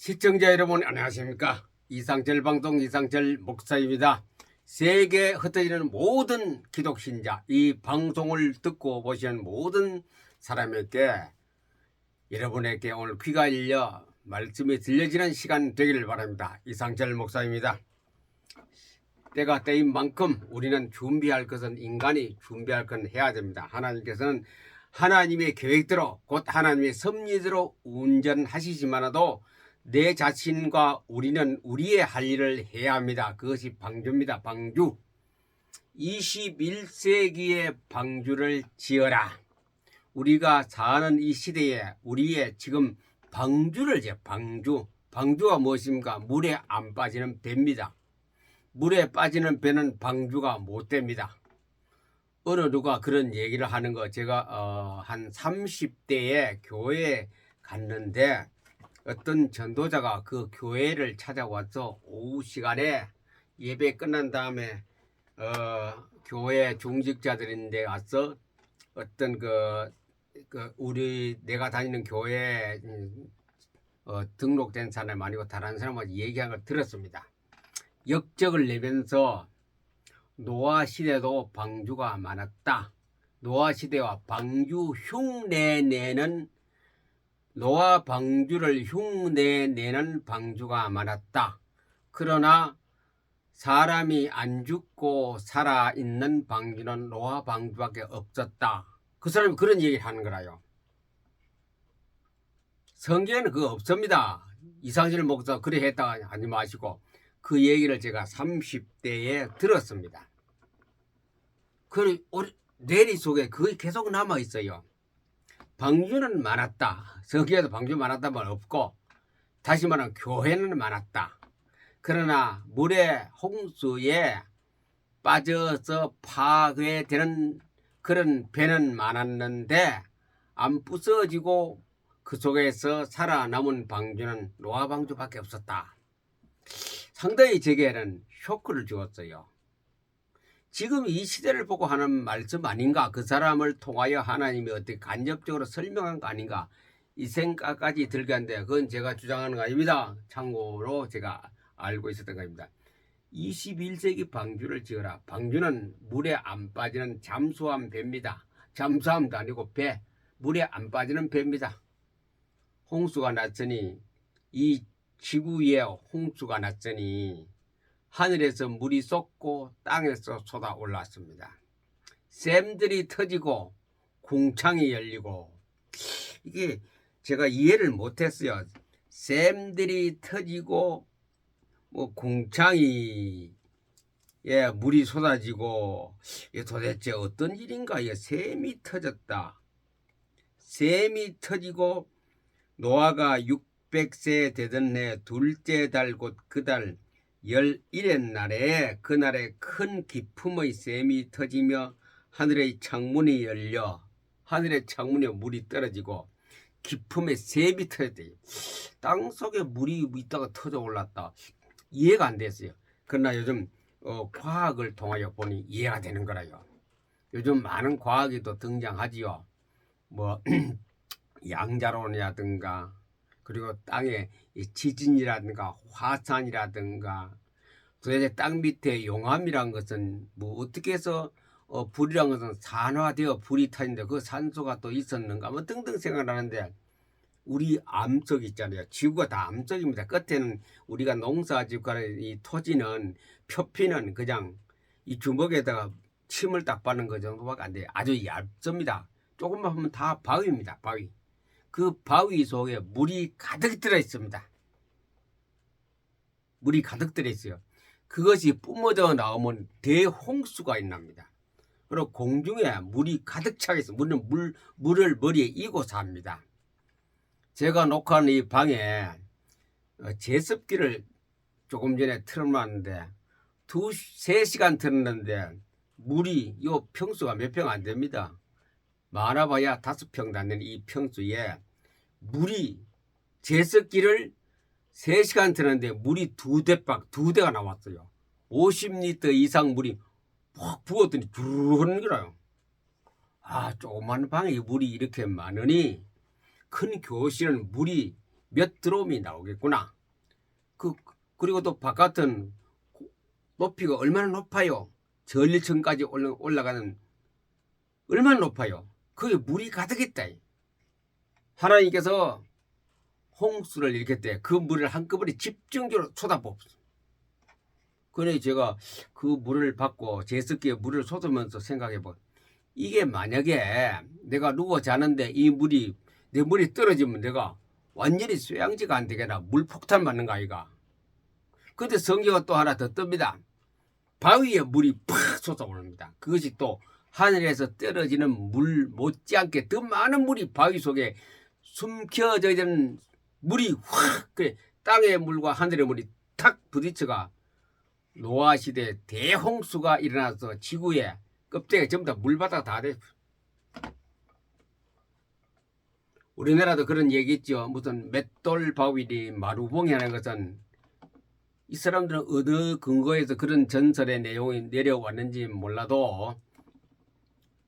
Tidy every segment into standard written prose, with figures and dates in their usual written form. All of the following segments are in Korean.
시청자 여러분 안녕하십니까. 이상철 방송 이상철 목사입니다. 세계에 흩어지는 모든 기독신자, 이 방송을 듣고 보시는 모든 사람에게 여러분에게 오늘 귀가 열려 말씀이 들려지는 시간 되기를 바랍니다. 이상철 목사입니다. 때가 때인 만큼 우리는 준비할 것은 인간이 준비할 건 해야 됩니다. 하나님께서는 하나님의 계획대로 곧 하나님의 섭리대로 운전하시지만도 내 자신과 우리는 우리의 할 일을 해야 합니다. 그것이 방주입니다. 방주. 21세기의 방주를 지어라. 우리가 사는 이 시대에 우리의 지금 방주를 지어. 방주. 방주가 무엇입니까? 물에 안 빠지는 배입니다. 물에 빠지는 배는 방주가 못 됩니다. 어느 누가 그런 얘기를 하는 거 제가 한 30대에 교회에 갔는데 어떤 전도자가 그 교회를 찾아와서 오후 시간에 예배 끝난 다음에 교회 중직자들인데 가서 어떤 우리 내가 다니는 교회에 등록된 사람 아니고 다른 사람하고 얘기한 걸 들었습니다. 역적을 내면서 노아 시대도 방주가 많았다. 노아 시대와 방주 흉내내는 노아 방주를 흉내내는 방주가 많았다. 그러나 사람이 안 죽고 살아있는 방주는 노아 방주밖에 없었다. 그 사람이 그런 얘기를 하는 거라요. 성경에는 그거 없습니다. 이상실 목사 그래 했다가 하지 마시고 그 얘기를 제가 30대에 들었습니다. 그 뇌리 속에 그게 계속 남아 있어요. 방주는 많았다. 성경에도 방주 많았다 말 없고 다시 말하면 교회는 많았다. 그러나 물에 홍수에 빠져서 파괴되는 그런 배는 많았는데 안 부서지고 그 속에서 살아남은 방주는 노아 방주밖에 없었다. 상당히 제게는 쇼크를 주었어요. 지금 이 시대를 보고 하는 말씀 아닌가? 그 사람을 통하여 하나님이 어떻게 간접적으로 설명한 거 아닌가? 이 생각까지 들게 한데 그건 제가 주장하는 거 아닙니다. 참고로 제가 알고 있었던 겁니다. 21세기 방주를 지어라. 방주는 물에 안 빠지는 잠수함 배입니다. 잠수함도 아니고 배. 물에 안 빠지는 배입니다. 홍수가 났으니 이 지구에 홍수가 났으니 하늘에서 물이 쏟고 땅에서 쏟아 올랐습니다. 샘들이 터지고 궁창이 열리고 이게 제가 이해를 못했어요. 샘들이 터지고 궁창이 물이 쏟아지고 이게 도대체 어떤 일인가? 이게 샘이 터졌다. 샘이 터지고 노아가 600세 되던 해 둘째 달 곧 그 달 11의 날에 그날에 큰 기품의 샘이 터지며 하늘의 창문이 열려 하늘의 창문에 물이 떨어지고 기품의 샘이 터졌대요. 땅속에 물이 있다가 터져 올랐다. 이해가 안 됐어요. 그러나 요즘 과학을 통하여 보니 이해가 되는 거라요. 요즘 많은 과학이 또 등장하지요. 양자론이라든가 그리고 땅에 지진이라든가 화산이라든가 도대체 땅 밑에 용암이란 것은 어떻게 해서 불이란 것은 산화되어 불이 타는데 그 산소가 또 있었는가 등등 생각나는데 우리 암석 있잖아요. 지구가 다 암석입니다. 끝에는 우리가 농사짓고 이 토지는 표피는 그냥 이 주먹에다가 침을 딱 바는 거 정도밖에 안 돼요. 아주 얇습니다. 조금만 보면 다 바위입니다. 바위. 그 바위 속에 물이 가득 들어 있습니다. 물이 가득 들어 있어요. 그것이 뿜어져 나오면 대홍수가 일어납니다. 그리고 공중에 물이 가득 차 있어. 물을 머리에 이고 삽니다. 제가 녹화하는 이 방에 제습기를 조금 전에 틀어놨는데 3시간 틀었는데 물이 요 평수가 몇 평 안 됩니다. 많아봐야 5평도 안 되는 이 평수에 물이 제습기를 3시간 틀었는데 물이 2대가 나왔어요. 50리터 이상 물이 푹 부었더니 주르르 흐르는 거라요. 조그만 방에 물이 이렇게 많으니 큰 교실은 물이 몇 드롬이 나오겠구나. 그리고 또 바깥은 높이가 얼마나 높아요? 전리층까지 올라가는 얼마나 높아요? 거기 물이 가득했다. 하나님께서 홍수를 일으켰대. 그 물을 한꺼번에 집중적으로 쏟아부었어. 그래 제가 그 물을 받고 제습기에 물을 쏟으면서 생각해봐. 이게 만약에 내가 누워 자는데 이 물이 내 물이 떨어지면 내가 완전히 쇠양지가 안 되겠나? 물 폭탄 맞는 거 아이가? 근데 성경은 또 하나 더 뜹니다. 바위에 물이 팍 솟아오릅니다. 그것이 또 하늘에서 떨어지는 물 못지않게 더 많은 물이 바위 속에 숨겨져 있는 물이 확 그래 땅의 물과 하늘의 물이 탁 부딪혀가 노아 시대 대홍수가 일어나서 지구에 껍데기가 전부 다 물바다가 다 돼. 우리나라도 그런 얘기 있죠. 무슨 맷돌 바위니 마루봉이 하는 것은 이 사람들은 어느 근거에서 그런 전설의 내용이 내려왔는지 몰라도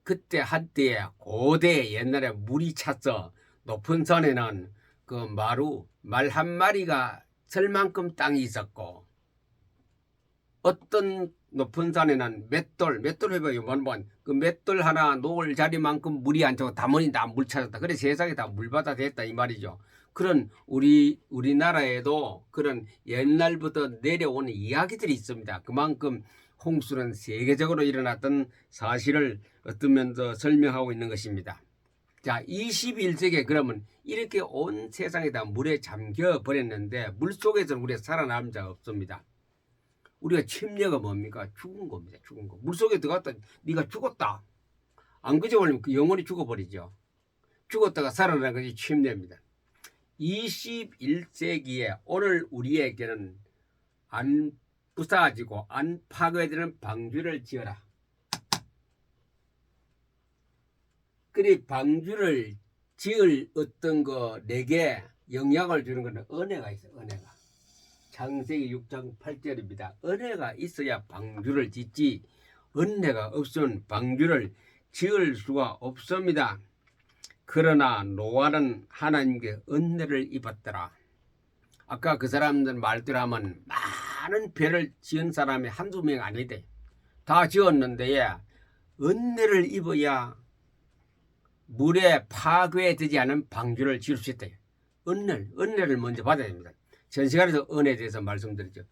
그때 한때에 고대 옛날에 물이 찼어 높은 산에는 그 말 한 마리가 설 만큼 땅이 있었고 어떤 높은 산에는 맷돌 해봐요. 그 맷돌 하나 놓을 자리만큼 물이 안 차고 다머니 다 물 찾았다. 그래 세상에 다 물바다 됐다 이 말이죠. 그런 우리나라에도 그런 옛날부터 내려오는 이야기들이 있습니다. 그만큼 홍수는 세계적으로 일어났던 사실을 어떤 면서 설명하고 있는 것입니다. 자, 21세기에 그러면 이렇게 온 세상이 다 물에 잠겨 버렸는데 물속에서는 우리가 살아남은 자가 없습니다. 우리가 침례가 뭡니까? 죽은 겁니다. 죽은 거. 물속에 들어갔다 네가 죽었다. 안 그저버리면 그 영혼이 죽어버리죠. 죽었다가 살아나는 것이 침례입니다. 21세기에 오늘 우리에게는 안 부사지고 안 파괴되는 방주를 지어라. 그리 방주를 지을 어떤 거 내게 영향을 주는 것은 은혜가 있어요. 은혜가. 창세기 6장 8절입니다. 은혜가 있어야 방주를 짓지 은혜가 없으면 방주를 지을 수가 없습니다. 그러나 노아는 하나님께 은혜를 입었더라. 아까 그 사람들 말대로 하면 많은 배를 지은 사람이 한두 명 아니대. 다 지었는데 은혜를 입어야 물에 파괴되지 않은 방주를 지을 수 있다. 은혜를 먼저 받아야 됩니다. 전 시간에도 은혜에 대해서 말씀드렸죠.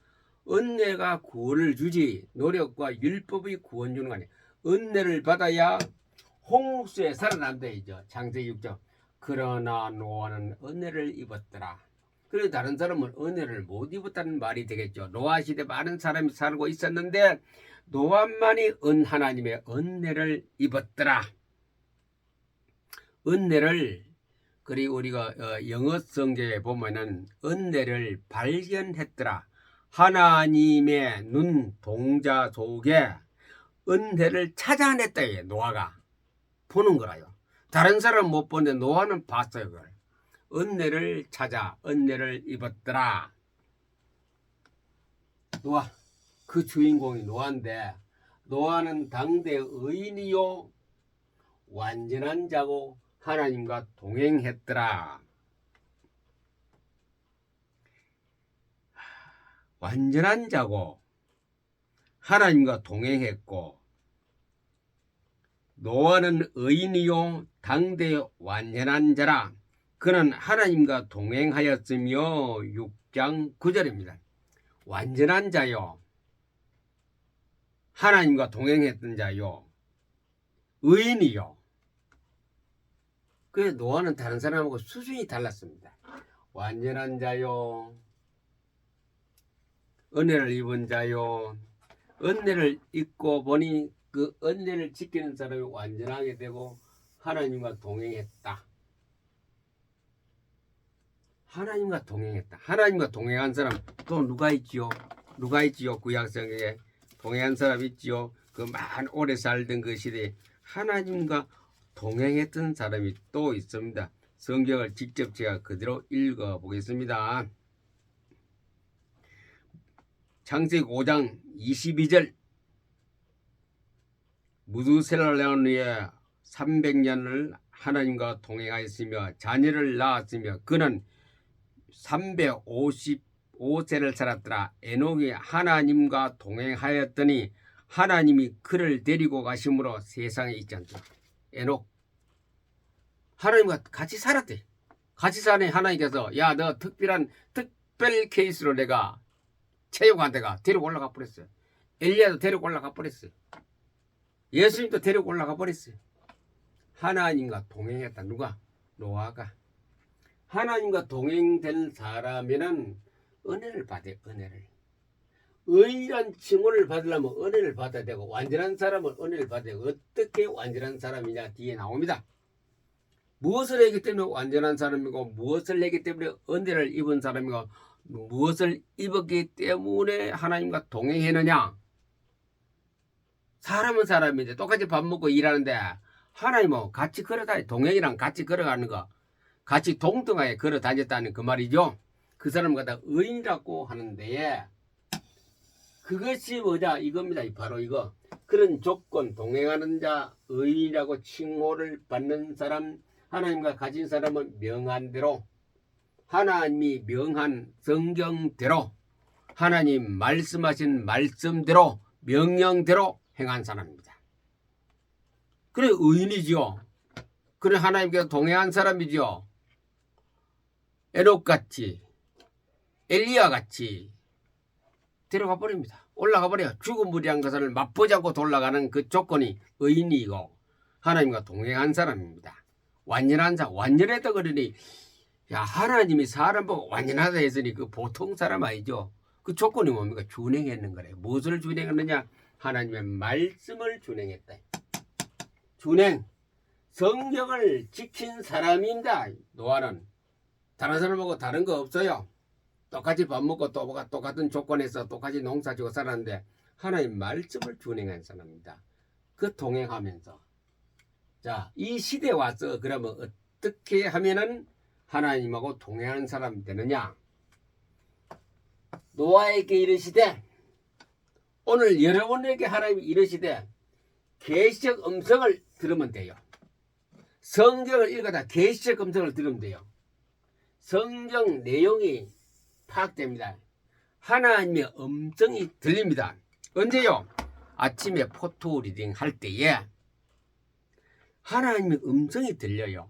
은혜가 구원을 주지 노력과 율법이 구원 주는 거 아니에요. 은혜를 받아야 홍수에 살아난다이죠. 창세기 6장. 그러나 노아는 은혜를 입었더라. 그리고 다른 사람은 은혜를 못 입었다는 말이 되겠죠. 노아 시대 많은 사람이 살고 있었는데 노아만이 하나님의 은혜를 입었더라. 은혜를 그리고 우리가 영어 성경에 보면은 은혜를 발견했더라. 하나님의 눈 동자 속에 은혜를 찾아냈다. 노아가 보는 거라요. 다른 사람은 못 보는데 노아는 봤어요. 그걸. 은혜를 찾아 은혜를 입었더라. 노아 그 주인공이 노아인데 노아는 당대 의인이요 완전한 자고 하나님과 동행했더라. 완전한 자고 하나님과 동행했고 노아는 의인이요 당대 완전한 자라. 그는 하나님과 동행하였으며 6장 9절입니다. 완전한 자요 하나님과 동행했던 자요 의인이요. 그래서 노아는 다른 사람하고 수준이 달랐습니다. 완전한 자요 은혜를 입은 자요. 은혜를 입고 보니 그 은혜를 지키는 사람이 완전하게 되고 하나님과 동행했다. 하나님과 동행했다. 하나님과 동행한 사람 또 누가 있지요? 누가 있지요? 구약성경에 동행한 사람 있지요? 그 많은 오래 살던 그 시대에 하나님과 동행했던 사람이 또 있습니다. 성경을 직접 제가 그대로 읽어 보겠습니다. 창세기 5장 22절 무두셀라의 300년을 하나님과 동행하였으며 자녀를 낳았으며 그는 355세를 살았더라. 에녹이 하나님과 동행하였더니 하나님이 그를 데리고 가심으로 세상에 있지 않더라. 에녹 하나님과 같이 살았대. 같이 사는 하나님께서 야 너 특별 케이스로 내가 체육한테가 데리고 올라가 버렸어요. 엘리야도 데리고 올라가 버렸어요. 예수님도 데리고 올라가 버렸어요. 하나님과 동행했다. 누가? 노아가. 하나님과 동행된 사람에는 은혜를 받아요. 은혜를. 의인이란 칭호를 받으려면 은혜를 받아야 되고 완전한 사람은 은혜를 받아야 되고 어떻게 완전한 사람이냐 뒤에 나옵니다. 무엇을 했기 때문에 완전한 사람이고 무엇을 했기 때문에 은혜를 입은 사람이고 무엇을 입었기 때문에 하나님과 동행했느냐. 사람은 사람인데 똑같이 밥 먹고 일하는데 하나님은 같이 걸어다니 동행이랑 같이 걸어가는 거 같이 동등하게 걸어 다녔다는 그 말이죠. 그 사람을 갖다 의인이라고 하는데 그것이 뭐냐 이겁니다. 바로 이거. 그런 조건 동행하는 자 의인이라고 칭호를 받는 사람 하나님과 가진 사람은 명한 대로 하나님이 명한 성경대로 하나님 말씀하신 말씀대로 명령대로 행한 사람입니다. 그래 의인이지요. 그래 하나님께서 동행한 사람이지요. 에녹같이 엘리야같이 데려가 버립니다. 올라가 버려요. 죽음무리한 것을 맛보지 않고 돌아가는 그 조건이 의인이고 하나님과 동행한 사람입니다. 완전한 자 완전했다 그러니 야 하나님이 사람 보고 완전하다 했으니 그 보통 사람 아니죠. 그 조건이 뭡니까? 준행했는 거래요. 무엇을 준행했느냐? 하나님의 말씀을 준행했다. 준행 성경을 지킨 사람입니다. 노아는 다른 사람하고 다른 거 없어요. 똑같이 밥 먹고 똑같은 조건에서 똑같이 농사 지고 살았는데 하나님 말씀을 준행한 사람입니다. 그 동행하면서 자, 이 시대에 와서 그러면 어떻게 하면은 하나님하고 동행하는 사람이 되느냐? 노아에게 이르시되 오늘 여러분에게 하나님이 이르시되 계시적 음성을 들으면 돼요. 성경을 읽어다 계시적 음성을 들으면 돼요. 성경 내용이 파악됩니다. 하나님의 음성이 들립니다. 언제요? 아침에 포토 리딩 할 때에 하나님의 음성이 들려요.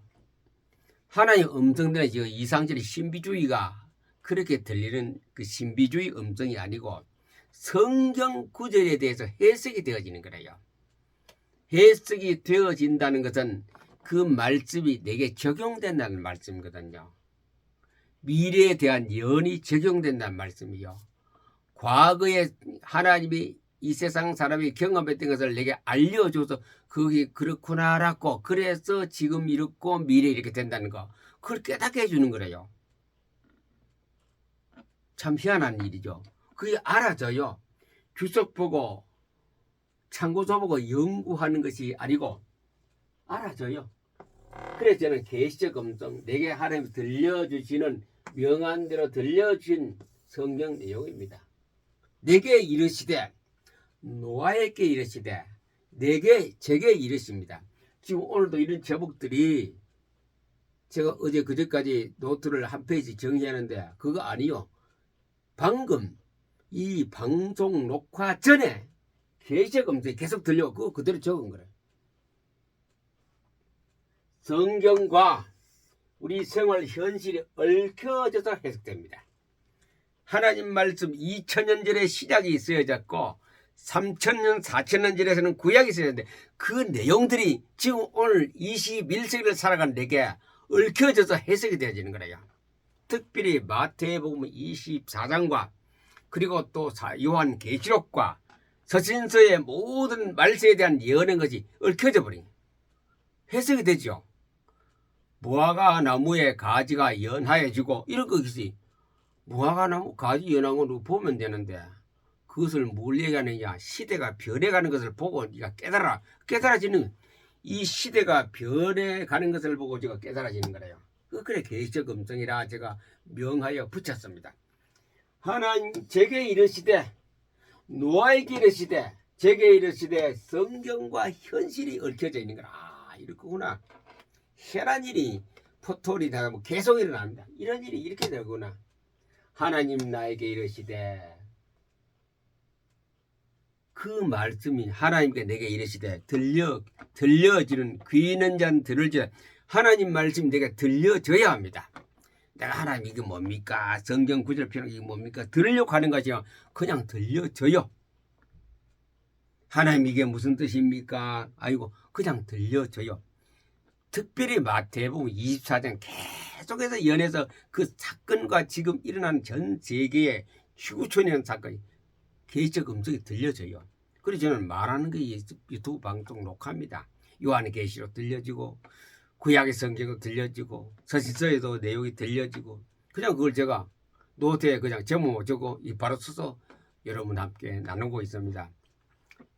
하나님의 음성들은 지금 이상절의 신비주의가 그렇게 들리는 그 신비주의 음성이 아니고 성경 구절에 대해서 해석이 되어지는 거예요. 해석이 되어진다는 것은 그 말씀이 내게 적용된다는 말씀이거든요. 미래에 대한 예언이 적용된다는 말씀이요. 과거에 하나님이 이 세상 사람이 경험했던 것을 내게 알려줘서 그게 그렇구나라고 그래서 지금 이렇고 미래에 이렇게 된다는 거 그걸 깨닫게 해주는 거래요. 참 희한한 일이죠. 그게 알아져요. 주석 보고 참고서 보고 연구하는 것이 아니고 알아져요. 그래서 저는 계시적 음성 내게 하나님이 들려주시는 명한 대로 들려주신 성경 내용입니다. 내게 이르시되 노아에게 이르시되 제게 이르십니다. 지금 오늘도 이런 제목들이 제가 어제 그제까지 노트를 한 페이지 정리하는데 그거 아니요. 방금 이 방송 녹화 전에 계시적 음성이 계속 들려오고 그거 그대로 적은 거예요. 성경과 우리 생활 현실이 얽혀져서 해석됩니다. 하나님 말씀 2000년 전에 시작이 있어졌고 3000년 4000년 전에서는 구약이 있었는데 그 내용들이 지금 오늘 21세기를 살아가는 내게 얽혀져서 해석이 되어지는 거예요. 특별히 마태복음 24장과 그리고 또 요한 계시록과 서신서의 모든 말씀에 대한 예언한 것이 얽혀져 버린 해석이 되죠. 무화과 나무의 가지가 연하여지고 이런 것이 무화과 나무 가지 연한 걸로 보면 되는데 그것을 뭘 얘기하느냐? 시대가 변해가는 것을 보고 네가 깨달아지는 이 시대가 변해가는 것을 보고 제가 깨달아지는 거래요. 그래 계시적 음성이라 제가 명하여 붙였습니다. 하나님 제게 이르시되 노아에게 이르시되 제게 이르시되 성경과 현실이 얽혀져 있는 거라. 이렇구나. 희한한 일이 포토리 다 계속 일어납니다. 이런 일이 이렇게 되구나. 하나님 나에게 이르시되 그 말씀이 하나님께 내게 이르시되 들려지는 귀 있는 자는 들을지어다. 하나님 말씀이 내게 들려져야 합니다. 내가 하나님 이게 뭡니까? 성경 구절 표현 이게 뭡니까? 들으려고 하는 것이 그냥 들려져요. 하나님 이게 무슨 뜻입니까? 아이고 그냥 들려져요. 특별히 마태복음 24장 계속해서 연해서 그 사건과 지금 일어나는 전 세계의 휴구촌이라는 사건이 개인적 음성이 들려져요. 그래서 저는 말하는 게 유튜브 방송 녹화합니다. 요한계시록 들려지고 구약의 성경도 들려지고 서신서에도 내용이 들려지고 그냥 그걸 제가 노트에 그냥 제목 적고 바로 써서 여러분 함께 나누고 있습니다.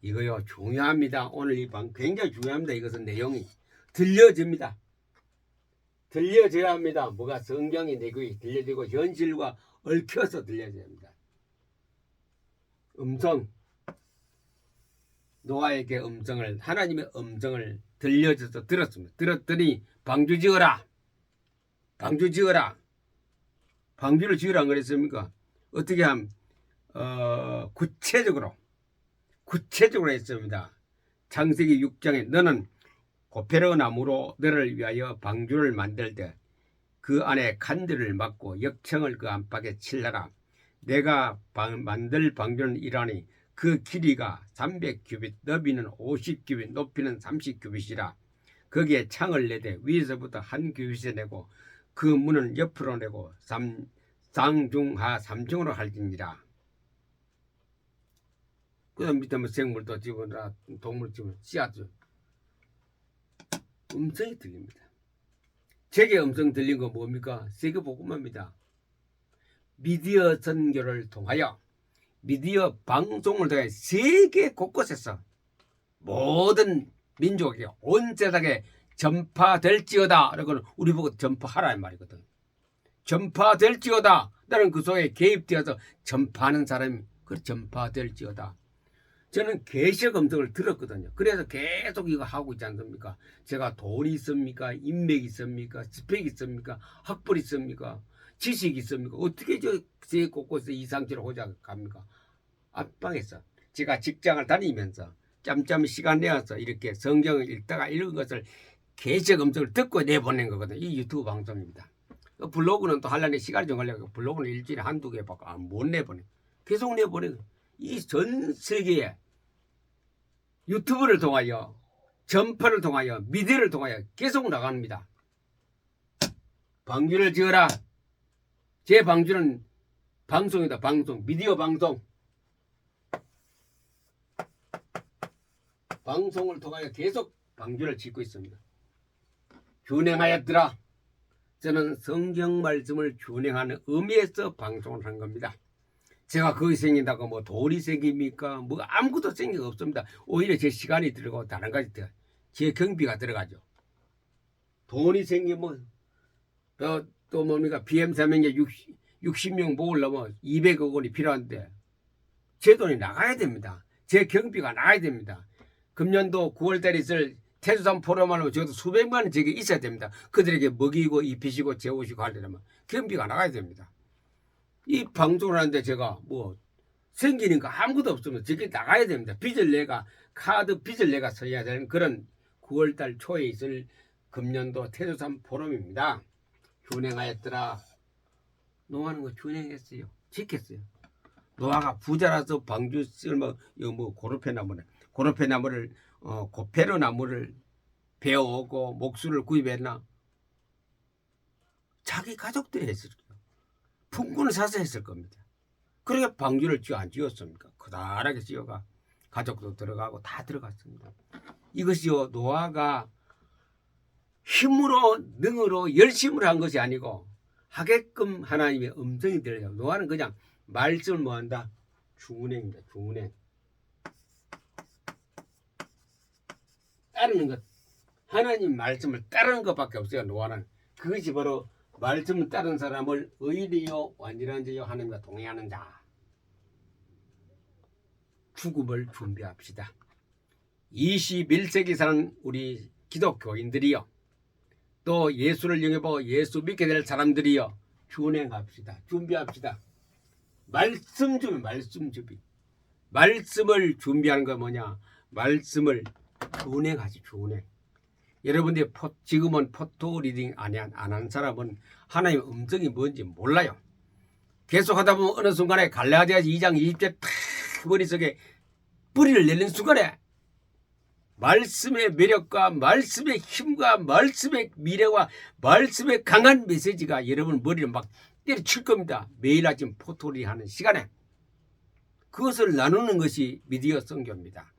이거요 중요합니다. 오늘 이 방 굉장히 중요합니다. 이것은 내용이 들려집니다. 들려져야 합니다. 뭐가 성경이 내 귀에 들려지고 현실과 얽혀서 들려져야 합니다. 음성 노아에게 음성을 하나님의 음성을 들려줘서 들었습니다. 들었더니 방주 지어라. 방주 지어라. 방주를 지으라 안 그랬습니까? 어떻게 하면 구체적으로 했습니다. 창세기 6장에 너는 고페르 나무로 너를 위하여 방주를 만들 때 그 안에 칸들을 막고 역청을 그 안팎에 칠라라. 내가 만들 방주는 이러하니 그 길이가 300규빗, 너비는 50규빗, 높이는 30규빗이라. 거기에 창을 내되 위에서부터 한 규빗에 내고 그 문은 옆으로 내고 상중하 3층으로 할지니라. 그 다음 밑에 뭐 생물도 집어넣어 동물 집어넣어 씨앗도 음성이 들립니다. 제게 음성 들린 건 뭡니까? 세계복음화입니다. 미디어 선교를 통하여 미디어 방송을 통해 세계 곳곳에서 모든 민족에게 온 세상에 전파될지어다. 그러고는 우리 보고 전파하라는 말이거든. 전파될지어다. 나는 그 속에 개입되어서 전파하는 사람이 그 전파될지어다. 저는 계시의 음성을 들었거든요. 그래서 계속 이거 하고 있지 않습니까? 제가 돈이 있습니까? 인맥이 있습니까? 스펙이 있습니까? 학벌이 있습니까? 지식이 있습니까? 어떻게 저 세계 곳곳에서 이상치를 호자 갑니까? 앞방에서 제가 직장을 다니면서 짬짬이 시간 내어서 이렇게 성경을 읽다가 읽은 것을 계시의 음성을 듣고 내보낸 거거든요. 이 유튜브 방송입니다. 블로그는 또 하려니 시간이 좀 걸려서 블로그는 일주일에 한두 개 밖에 못 내보내. 계속 내보내. 이 전 세계에 유튜브를 통하여 전파를 통하여 미디어를 통하여 계속 나갑니다. 방주를 지어라. 제 방주는 방송이다. 방송. 미디어 방송. 방송을 통하여 계속 방주를 짓고 있습니다. 준행하였더라. 저는 성경 말씀을 준행하는 의미에서 방송을 한 겁니다. 제가 거기 생긴다고 뭐 돈이 생깁니까? 뭐 아무것도 생긴 게 없습니다. 오히려 제 시간이 들어가고 다른 가지 제 경비가 들어가죠. 돈이 생기면 또 뭡니까? BM300에 60명 모으려면 200억 원이 필요한데 제 돈이 나가야 됩니다. 제 경비가 나가야 됩니다. 금년도 9월달에 있을 태수산 포럼을 하면 저도 수백만 원 저게 있어야 됩니다. 그들에게 먹이고 입히시고 재우시고 하려면 경비가 나가야 됩니다. 이 방송을 하는데 제가 뭐 생기는 거 아무것도 없으면 저게 나가야 됩니다. 카드 빚을 내가 써야 되는 그런 9월달 초에 있을 금년도 태수산 포럼입니다. 준행하였더라. 노아는 거 준행했어요. 지켰어요. 노아가 부자라서 방주 쓸모 고로페나무를 고페르 나무를 베어오고 목수를 구입했나? 자기 가족들이 했을 거예요. 품꾼을 사서 했을 겁니다. 그러니까 방주를 안 지었습니까? 커다랗게 지어가 가족도 들어가고 다 들어갔습니다. 이것이요 노아가 힘으로 능으로 열심으로 한 것이 아니고 하게끔 하나님의 음성이 들려요. 노아는 그냥 말씀을 뭐한다? 준행입니다. 준행. 따르는 것. 하나님 말씀을 따르는 것밖에 없어요. 노아는. 그것이 바로 말씀을 따르는 사람을 의리요 완전한 자요 하나님과 동행하는 자. 죽음을 준비합시다. 21세기 사는 우리 기독교인들이요. 또 예수를 영접하고 예수 믿게 될 사람들이요. 준행합시다. 준비합시다. 말씀 준비, 말씀 준비. 말씀을 준비하는 거 뭐냐? 말씀을 준행하지, 준행. 여러분들이 지금은 포토 리딩 안 한 사람은 하나님의 음성이 뭔지 몰라요. 계속 하다 보면 어느 순간에 갈라디아 2장 20절 탁 머릿속에 뿌리를 내는 순간에 말씀의 매력과 말씀의 힘과 말씀의 미래와 말씀의 강한 메시지가 여러분 머리를 막 때려칠 겁니다. 매일 아침 포토리 하는 시간에. 그것을 나누는 것이 미디어 선교입니다.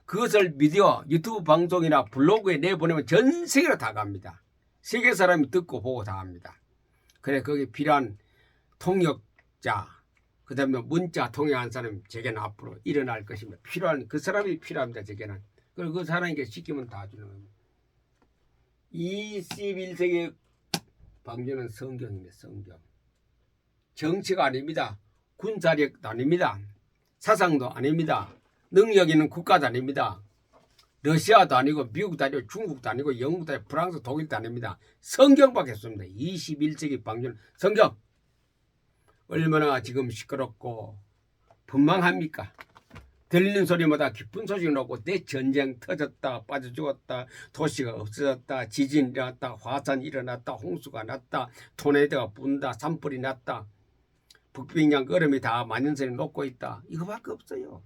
그것을 미디어 유튜브 방송이나 블로그에 내보내면 전 세계로 다 갑니다. 세계 사람이 듣고 보고 다 합니다. 그래 거기 필요한 통역자 그 다음에 문자 통역한 사람이 제게는 앞으로 일어날 것입니다. 필요한 그 사람이 필요합니다. 제게는. 그리고 그 사람에게 시키면 다 주는 겁니다. 21세기 방주는 성경입니다. 성경. 정치가 아닙니다. 군사력도 아닙니다. 사상도 아닙니다. 능력 있는 국가도 아닙니다. 러시아도 아니고 미국도 아니고 중국도 아니고 영국도 아니고 프랑스 독일도 아닙니다. 성경밖에 없습니다. 21세기 방주는 성경. 얼마나 지금 시끄럽고 분망합니까? 들리는 소리마다 기쁜 소식이 나고 내 전쟁 터졌다 빠져 죽었다 도시가 없어졌다 지진이 일어났다 화산이 일어났다 홍수가 났다 토네이도가 분다 산불이 났다 북빙양 얼음이 다 만년설에 녹고 있다. 이거밖에 없어요.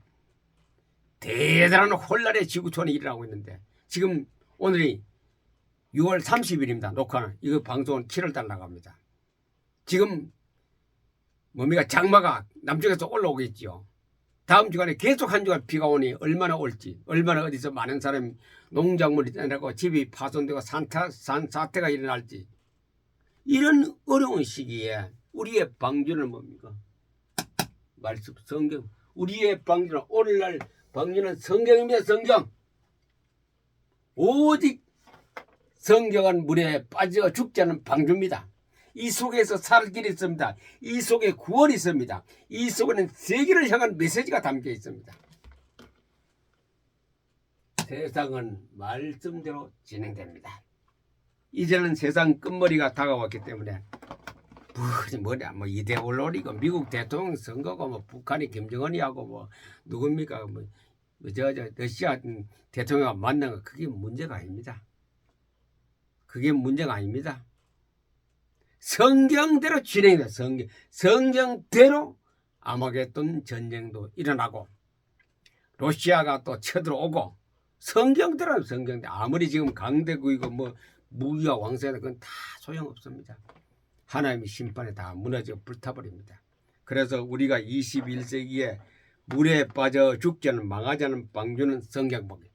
대단한 혼란의 지구촌이 일어나고 있는데 지금 오늘이 6월 30일입니다. 녹화는. 이거 방송은 7월달 나갑니다. 지금 뭡니까 장마가 남쪽에서 올라오고 있죠. 다음 주간에 계속 한 주간 비가 오니 얼마나 올지 얼마나 어디서 많은 사람이 농작물이 떠나고 집이 파손되고 산사태가 일어날지 이런 어려운 시기에 우리의 방주는 뭡니까? 말씀 성경. 우리의 방주는 오늘날 방주는 성경입니다. 성경. 오직 성경은 물에 빠져 죽지 않은 방주입니다. 이 속에서 살 길이 있습니다. 이 속에 구원이 있습니다. 이 속에는 세계를 향한 메시지가 담겨 있습니다. 세상은 말씀대로 진행됩니다. 이제는 세상 끝머리가 다가왔기 때문에 뭐 이데올로기고 미국 대통령 선거고 뭐 북한이 김정은이 하고 뭐 누굽니까 저 러시아 대통령과 만난 거 그게 문제가 아닙니다. 그게 문제가 아닙니다. 성경대로 진행돼. 성경대로 아마겟돈 전쟁도 일어나고 러시아가 또 쳐들어오고 성경대로 성경대로 아무리 지금 강대국이고 뭐 무기가 왕성하다 그건 다 소용없습니다. 하나님의 심판에 다 무너져 불타버립니다. 그래서 우리가 21세기에 물에 빠져 죽지 않은 망하지 않은 방주는 성경복이.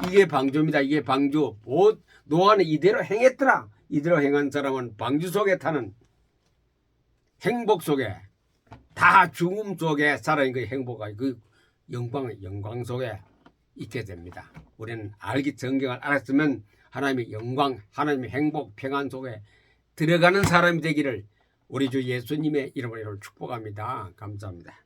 이게 방주입니다. 이게 방주. 노아는 이대로 행했더라. 이대로 행한 사람은 방주 속에 타는 행복 속에 다 죽음 속에 살아있는 그 행복과 그 영광 속에 있게 됩니다. 우리는 성경을 알았으면 하나님의 영광, 하나님의 행복, 평안 속에 들어가는 사람이 되기를 우리 주 예수님의 이름으로 축복합니다. 감사합니다.